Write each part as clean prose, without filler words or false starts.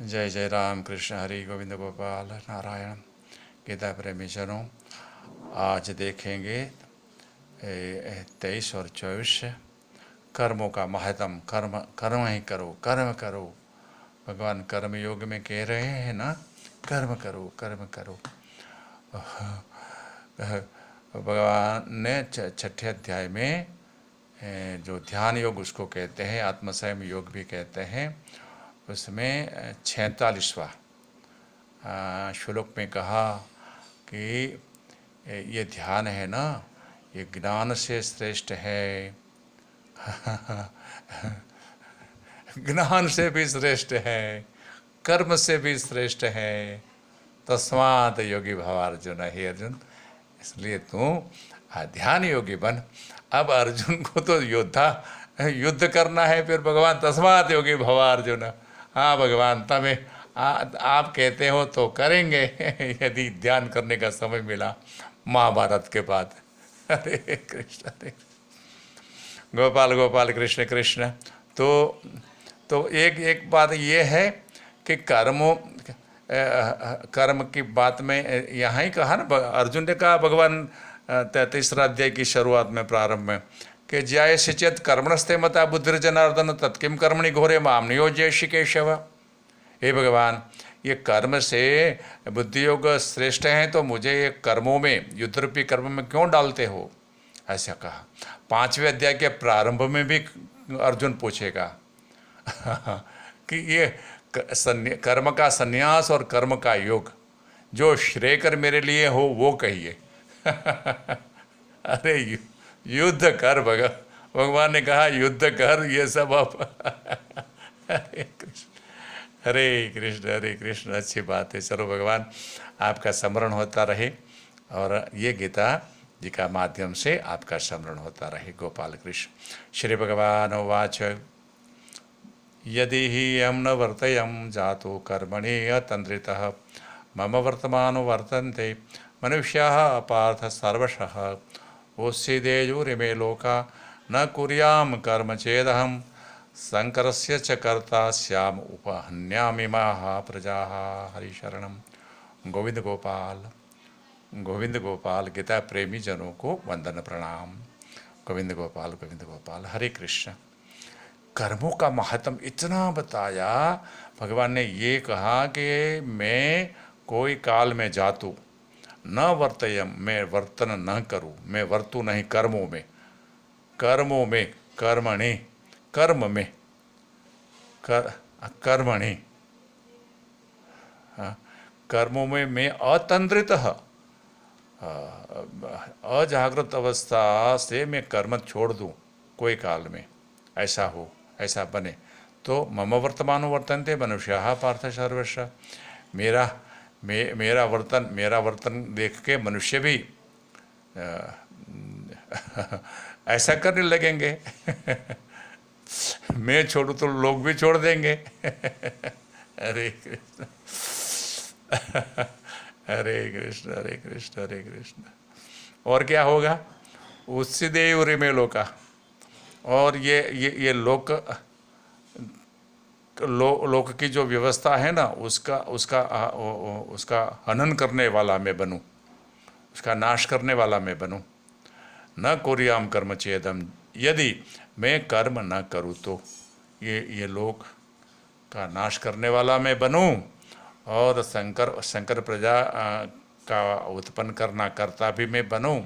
जय जय राम कृष्ण हरि गोविंद गोपाल नारायण। गीता प्रेमी जनों, आज देखेंगे 23 और 24 कर्मों का महत्व। कर्म कर्म ही करो, कर्म करो। भगवान कर्म योग में कह रहे हैं ना, कर्म करो कर्म करो। भगवान ने छठे अध्याय में जो ध्यान योग उसको कहते हैं, आत्मसंयम योग भी कहते हैं, उसमें 46वां श्लोक में कहा कि ये ध्यान है ना, ये ज्ञान से श्रेष्ठ है। ज्ञान से भी श्रेष्ठ है, कर्म से भी श्रेष्ठ है। तस्मात् योगी भव अर्जुन। हे अर्जुन, इसलिए तू ध्यान योगी बन। अब अर्जुन को तो युद्ध करना है, फिर भगवान तस्मात् योगी भव अर्जुन। हाँ भगवान, तमें आप कहते हो तो करेंगे यदि ध्यान करने का समय मिला महाभारत के बाद। हरे कृष्ण हरे गोपाल गोपाल कृष्ण कृष्ण। तो एक बात ये है कि कर्म की बात में यहाँ ही कहा ना, अर्जुन ने कहा भगवान 33वां अध्याय की शुरुआत में, प्रारंभ में, कि ज्यायसि चेत् कर्मणस्ते मता बुद्धिर्जनार्दन तत्किं कर्मणि घोरे माम नियोजयसि केशव। हे भगवान, ये कर्म से बुद्धि योग श्रेष्ठ हैं, तो मुझे ये कर्मों में, युद्ध रूपी कर्म में क्यों डालते हो, ऐसा कहा। 5वें अध्याय के प्रारंभ में भी अर्जुन पूछेगा कि ये कर्म का संन्यास और कर्म का योग जो श्रेयकर मेरे लिए हो वो कहिए। अरे युद्ध कर भगवान ने कहा युद्ध कर, ये सब आप हरे कृष्ण हरे कृष्ण हरे कृष्ण। अच्छी बात है। चलो भगवान आपका स्मरण होता रहे और ये गीता जी का माध्यम से आपका स्मरण होता रहे। गोपाल कृष्ण। श्री भगवान उवाच यदि हि यं न वर्तयं जातो कर्मणि अतन्द्रितः मम वर्तमानो वर्तन्ते मनुष्याः पार्थ सर्वशः उस्सिदेयुरिमे लोका न कुर्याम कर्म चेदहं शंकरस्य च कर्ता स्याम उपहन्यामिमाः प्रजाः। हरिशरणं। गोविंद गोपाल गोविंद गोपाल। गीता प्रेमी जनों को वंदन प्रणाम। गोविंद गोपाल हरे कृष्ण। कर्मों का महत्व इतना बताया भगवान ने। ये कहा कि मैं कोई काल में जातु न वर्तयम, मैं वर्तन न करूं, मैं वर्तु नहीं कर्मों में, कर्मों में, कर्मणि, कर्म में, कर्मणि, कर्मों में मैं अतंत्रितः, अजागृत अवस्था से मैं कर्म छोड़ दूं कोई काल में, ऐसा हो, ऐसा बने तो मम वर्तमानो वर्तन्ते मनुष्याः पार्थ सर्वश। मेरा वर्तन देख के मनुष्य भी ऐसा करने लगेंगे। मैं छोड़ू तो लोग भी छोड़ देंगे। हरे कृष्ण हरे कृष्ण हरे कृष्ण हरे कृष्ण। और क्या होगा? उस्सिदेयुरिमे लोका। और ये लोक की जो व्यवस्था है ना, उसका हनन करने वाला मैं बनूं, उसका नाश करने वाला मैं बनूं। न कुर्याम कर्म चेदम, यदि मैं कर्म न करूं तो ये लोक का नाश करने वाला मैं बनूं, और शंकर प्रजा का उत्पन्न करना करता भी मैं बनूं।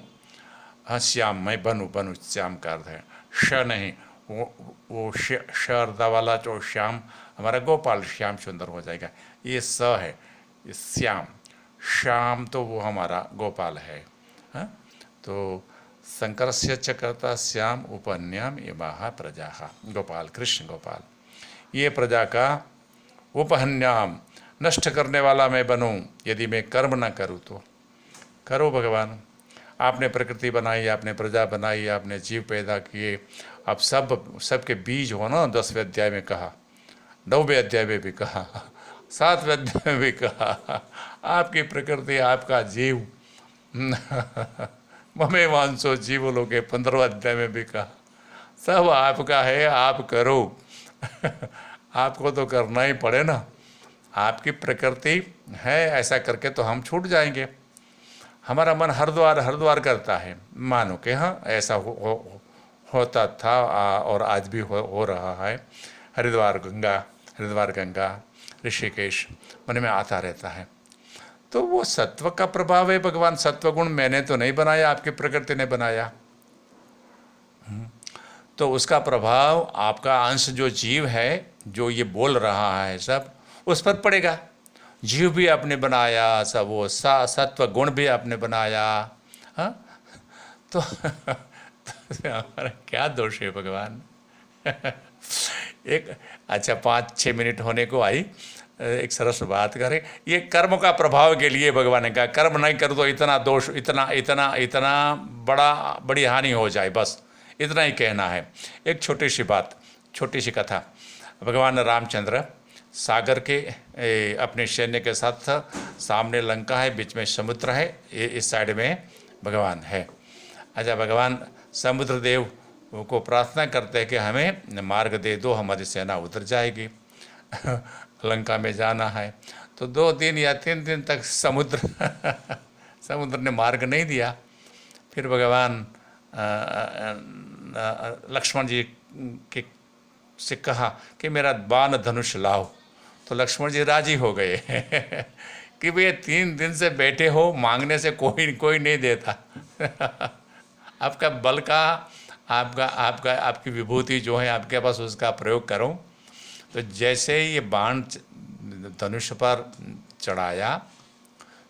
हाँ, श्याम मैं बनूं, श्याम का अर्थ है श नहीं, वो शारदा वाला जो श्याम हमारा गोपाल श्याम सुंदर हो जाएगा। ये स है, ये श्याम, श्याम तो वो हमारा गोपाल है। हाँ? तो शंकरस्य च कर्ता श्याम उपहन्याम इमाः प्रजाः। गोपाल कृष्ण गोपाल। ये प्रजा का उपहन्याम, नष्ट करने वाला मैं बनूं यदि मैं कर्म न करूं तो। करो भगवान, आपने प्रकृति बनाई, आपने प्रजा बनाई, आपने जीव पैदा किए। अब सबके बीज हो ना, 10वें अध्याय में कहा, 9वें अध्याय में भी कहा, 7वें अध्याय में भी कहा, आपकी प्रकृति, आपका जीव। ममे वांसो जीव लोगे, 15वें अध्याय में भी कहा, सब आपका है, आप करो। आपको तो करना ही पड़े ना। आपकी प्रकृति है, ऐसा करके तो हम छूट जाएंगे। हमारा मन हरिद्वार हरिद्वार करता है, मानो कि हाँ ऐसा होता था और आज भी हो रहा है। हरिद्वार गंगा ऋषिकेश मन में आता रहता है। तो वो सत्व का प्रभाव है भगवान। सत्व गुण मैंने तो नहीं बनाया, आपकी प्रकृति ने बनाया। तो उसका प्रभाव आपका अंश जो जीव है, जो ये बोल रहा है सब, उस पर पड़ेगा। जीव भी आपने बनाया, सब वो सत्व गुण भी आपने बनाया। हाँ तो, तो हमारा क्या दोष है भगवान? एक अच्छा 5-6 मिनट होने को आई, एक सरस बात करें। ये कर्म का प्रभाव के लिए भगवान ने कहा कर्म नहीं कर तो इतना दोष, इतना इतना इतना बड़ी हानि हो जाए, बस इतना ही कहना है। एक छोटी सी बात, छोटी सी कथा। भगवान रामचंद्र सागर के अपने सैन्य के साथ था। सामने लंका है, बीच में समुद्र है, इस साइड में भगवान है। अच्छा, भगवान समुद्र देव को प्रार्थना करते हैं कि हमें मार्ग दे दो, हमारी सेना उतर जाएगी, लंका में जाना है। तो 2 दिन या 3 दिन तक समुद्र ने मार्ग नहीं दिया। फिर भगवान लक्ष्मण जी के से कहा कि मेरा बाण धनुष लाओ। तो लक्ष्मण जी राजी हो गए कि भैया 3 दिन से बैठे हो, मांगने से कोई नहीं देता। आपका बल का, आपकी विभूति जो है आपके पास, उसका प्रयोग करो। तो जैसे ये बाण धनुष पर चढ़ाया,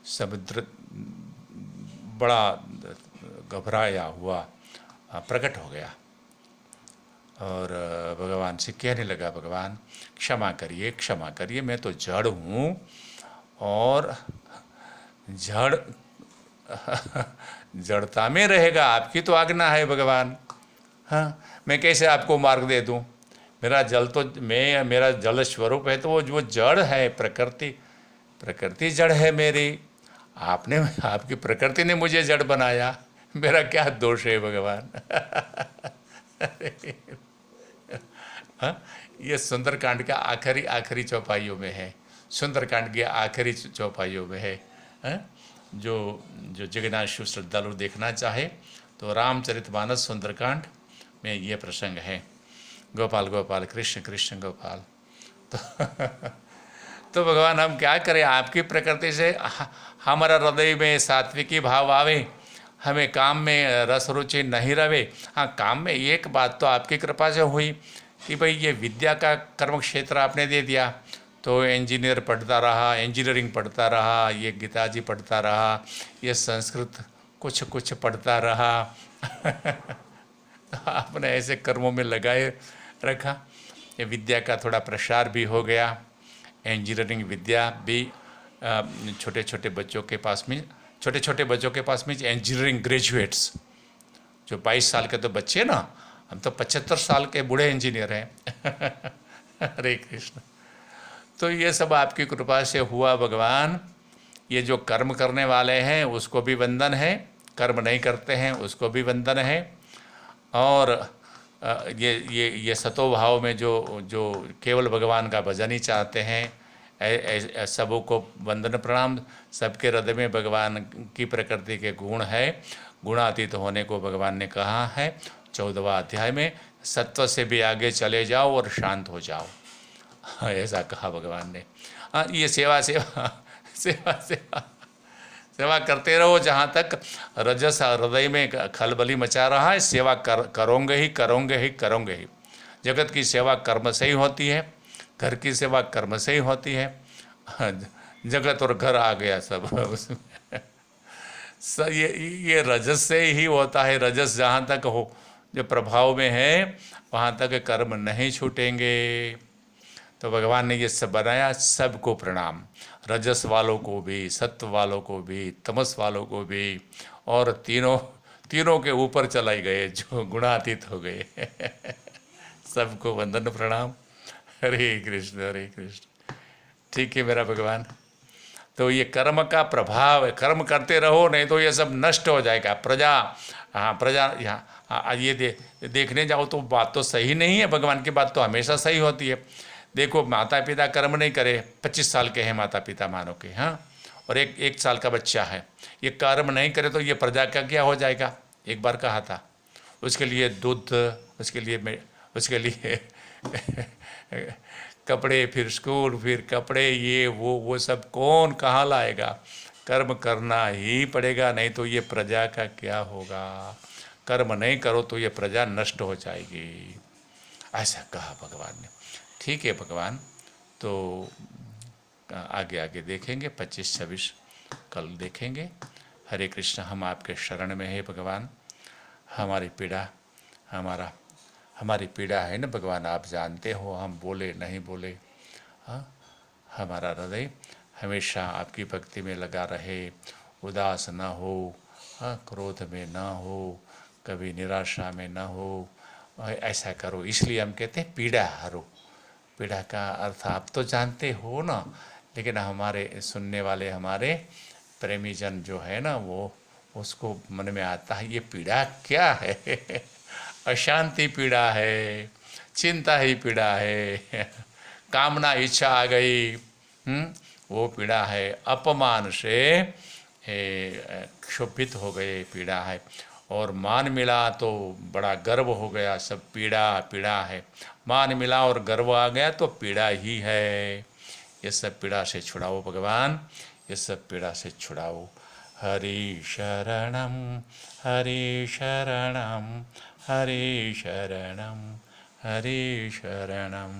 समुद्र बड़ा घबराया हुआ प्रकट हो गया और भगवान से कहने लगा, भगवान क्षमा करिए, क्षमा करिए, मैं तो जड़ हूँ और जड़ता में रहेगा, आपकी तो आज्ञा है भगवान। हाँ, मैं कैसे आपको मार्ग दे दूँ? मेरा जल स्वरूप है, तो वो जड़ है, प्रकृति जड़ है मेरी। आपकी प्रकृति ने मुझे जड़ बनाया, मेरा क्या दोष है भगवान? हाँ, ये सुंदरकांड का आखिरी चौपाइयों में है, सुंदरकांड के आखिरी चौपाइयों में है। हाँ? जो जिज्ञासु श्रद्धालु देखना चाहे तो रामचरितमानस सुंदरकांड में ये प्रसंग है। गोपाल गोपाल कृष्ण कृष्ण गोपाल। तो भगवान हम क्या करें? आपकी प्रकृति से हमारा हृदय में सात्विकी भाव आवे, हमें काम में रस रुचि नहीं रहे। हाँ, काम में एक बात तो आपकी कृपा से हुई कि भाई ये विद्या का कर्म क्षेत्र आपने दे दिया, तो इंजीनियरिंग पढ़ता रहा, ये गीताजी पढ़ता रहा, ये संस्कृत कुछ पढ़ता रहा। आपने ऐसे कर्मों में लगाए रखा, ये विद्या का थोड़ा प्रसार भी हो गया। इंजीनियरिंग विद्या भी छोटे छोटे बच्चों के पास में इंजीनियरिंग ग्रेजुएट्स, जो 22 साल के तो बच्चे ना, हम तो 75 साल के बूढ़े इंजीनियर हैं। हरे कृष्ण। तो ये सब आपकी कृपा से हुआ भगवान। ये जो कर्म करने वाले हैं उसको भी वंदन है, कर्म नहीं करते हैं उसको भी वंदन है। और ये सतो भाव में जो केवल भगवान का भजन ही चाहते हैं, सबों को वंदन प्रणाम। सबके हृदय में भगवान की प्रकृति के गुण है, गुणातीत होने को भगवान ने कहा है 14वां अध्याय में। सत्व से भी आगे चले जाओ और शांत हो जाओ, ऐसा कहा भगवान ने। हाँ, ये सेवा करते रहो जहाँ तक रजस हृदय में खलबली मचा रहा है। सेवा करोगे ही। जगत की सेवा कर्म से ही होती है, घर की सेवा कर्म से ही होती है। जगत और घर आ गया सब उसमें। ये रजस से ही होता है। रजस जहाँ तक हो, जो प्रभाव में है, वहाँ तक कर्म नहीं छूटेंगे। तो भगवान ने ये सब बनाया। सबको प्रणाम, रजस वालों को भी, सत्व वालों को भी, तमस वालों को भी, और तीनों के ऊपर चलाई गए जो गुणातीत हो गए। सबको वंदन प्रणाम। हरे कृष्ण। ठीक है मेरा भगवान। तो ये कर्म का प्रभाव है, कर्म करते रहो, नहीं तो ये सब नष्ट हो जाएगा। प्रजा यहाँ ये देखने जाओ तो बात तो सही नहीं है, भगवान की बात तो हमेशा सही होती है। देखो माता पिता कर्म नहीं करे, 25 साल के हैं माता पिता मानो के, हाँ, और एक साल का बच्चा है, ये कर्म नहीं करे तो ये प्रजा का क्या हो जाएगा। एक बार कहा था, उसके लिए दूध, उसके लिए कपड़े, फिर स्कूल, फिर कपड़े, ये वो सब कौन कहाँ लाएगा। कर्म करना ही पड़ेगा, नहीं तो ये प्रजा का क्या होगा। कर्म नहीं करो तो ये प्रजा नष्ट हो जाएगी, ऐसा कहा भगवान ने। ठीक है भगवान, तो आगे आगे देखेंगे, 25-26 कल देखेंगे। हरे कृष्ण, हम आपके शरण में है भगवान। हमारी पीड़ा, हमारी पीड़ा है ना भगवान, आप जानते हो, हम बोले नहीं बोले। हाँ, हमारा हृदय हमेशा आपकी भक्ति में लगा रहे, उदास न हो, हाँ, क्रोध में न हो, कभी निराशा में न हो, ऐसा करो। इसलिए हम कहते हैं पीड़ा हरो। पीड़ा का अर्थ आप तो जानते हो ना, लेकिन हमारे सुनने वाले, हमारे प्रेमी जन जो है ना, वो उसको मन में आता है ये पीड़ा क्या है। अशांति पीड़ा है, चिंता ही पीड़ा है, कामना इच्छा आ गई, वो पीड़ा है, अपमान से क्षोभित हो गए, पीड़ा है। और मान मिला तो बड़ा गर्व हो गया, सब पीड़ा पीड़ा है। मान मिला और गर्व आ गया तो पीड़ा ही है। ये सब पीड़ा से छुड़ाओ भगवान, ये सब पीड़ा से छुड़ाओ। हरि शरणम, हरि शरणम, हरि शरणम, हरि शरणम।